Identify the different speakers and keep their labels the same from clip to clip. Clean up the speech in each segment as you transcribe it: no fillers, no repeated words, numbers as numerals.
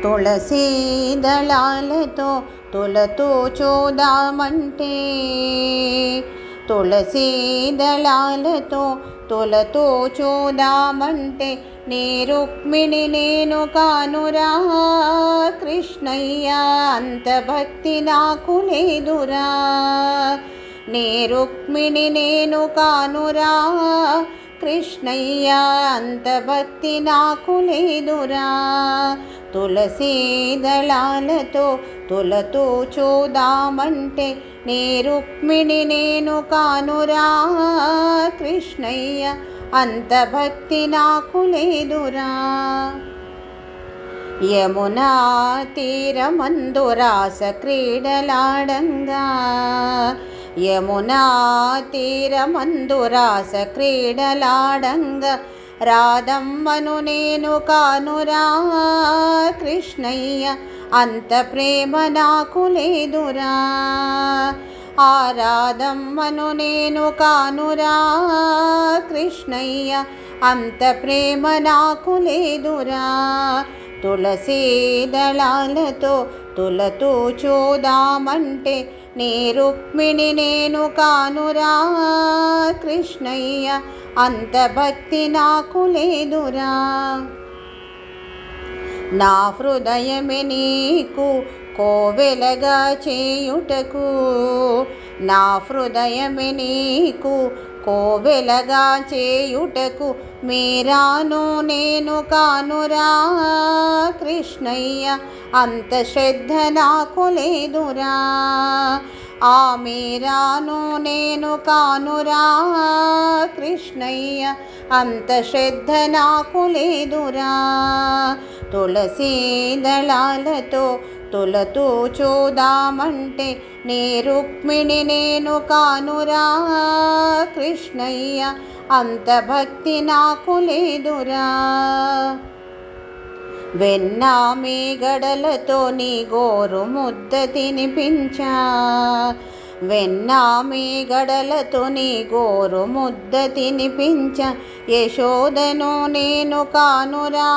Speaker 1: తులసీ దళాలతో తులతో చూదామంటే, తులసీ దళాలతో తులతో చూదామంటే, నీ రుక్మిణి నేను కానురా కృష్ణయ్య, అంత భక్తి నాకు లేదురా. నీ రుక్మిణి నేను కానురా కృష్ణయ్య, అంత భక్తి నాకు లేదురా. తులసీ దళాలతో తులతో చూదామంటే, నీ రుక్మిణి నేను కానురా కృష్ణయ్య, అంత భక్తి నాకు లేదురా. యమునా తీరమందు రాస క్రీడలాడంగా, యమునా తీరమందు రాస క్రీడలాడంగా, రాధమ్మను నేను కానురా కృష్ణయ్య, అంత ప్రేమ నాకు లేదురా. ఆ రాధమ్మను నేను కానురా కృష్ణయ్య, అంత ప్రేమ నాకు లేదురా. తులసీ దళాలతో తులతో చూదామంటే, నీ రుక్మిణి నేను కానురా కృష్ణయ్య, అంత భక్తి నాకు లేదురా. నా హృదయమే నీకు కోవెలగా చేయుటకు, నా హృదయమే నీకు కోవెలగా చేయుటకు, మీరాను నేను కానురా కృష్ణయ్య, అంత శ్రద్ధ నాకు లేదురా. ఆ మీరాను నేను కానురా కృష్ణయ్య, అంత శ్రద్ధ నాకు లేదురా. తులసీ దళాలతో తులతో చూదామంటే, నీ రుక్మిణి నేను కానురా కృష్ణయ్య, అంత భక్తి నాకు లేదురా. వెన్నా మీగడలతో నీ గోరు ముద్ద తినిపించా, వెన్నా మీగడలతో నీ గోరు ముద్ద తినిపించ, యశోదను నేను కానురా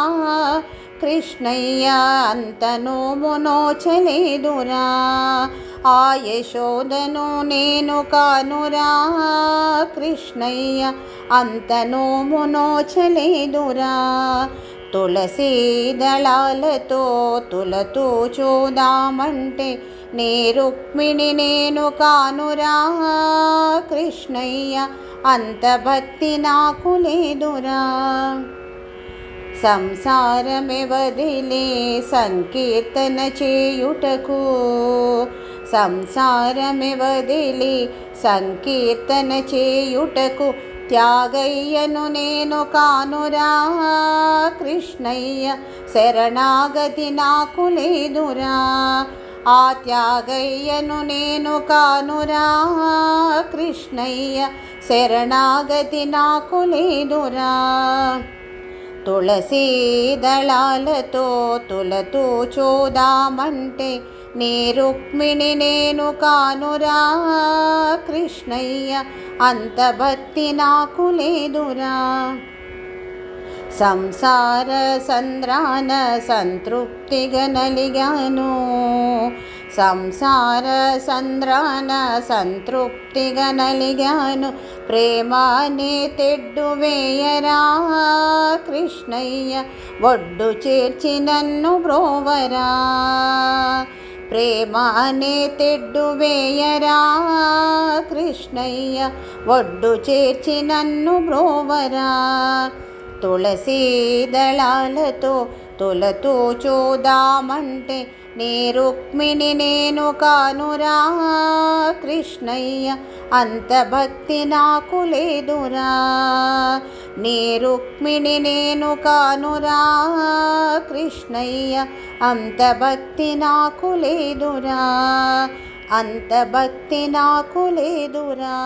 Speaker 1: కృష్ణయ్య, అంత నోము నోచలేదురా. ఆ యశోదను నేను కానురా కృష్ణయ్య, అంత నోము నోచలేదురా. తులసీ దళాలతో తులతో చూదామంటే, నీ రుక్మిణి నేను కానురా కృష్ణయ్య, అంత భక్తి నాకు లేదురా. సంసారమే వదిలి సంకీర్తన చేయుటకు, సంసారమే వదిలి సంకీర్తన చేయుటకు, త్యాగయ్యను నేను కానురా కృష్ణయ్య, శరణాగతి నాకు లేదురా. ఆ త్యాగయ్యను నేను కానురా కృష్ణయ్య, శరణాగతి నాకు లేదురా. తులసీ దళాలతో తులతో చూదామంటే, నీ రుక్మిణి నేను కానురా కృష్ణయ్య, అంత భక్తి నాకు లేదురా. సంసార సంద్రాన సంతృప్తిగా నలిగాను, సంసార సంద్రాన సంతృప్తిగా నలిగాను, ప్రేమానే తెడ్డు వేయరా కృష్ణయ్య, ఒడ్డు చేర్చి నన్ను బ్రోవరా. ప్రేమానే తెడ్డు వేయరా కృష్ణయ్య, ఒడ్డు చేర్చి నన్ను బ్రోవరా. తులసీ దళాలతో తులతో చూదామంటే, నీ రుక్మిణి నేను కానురా కృష్ణయ్య, అంత భక్తి నాకు లేదురా. నీ రుక్మిణి నేను కానురా కృష్ణయ్య, అంత భక్తి నాకు లేదురా, అంత భక్తి నాకు లేదురా.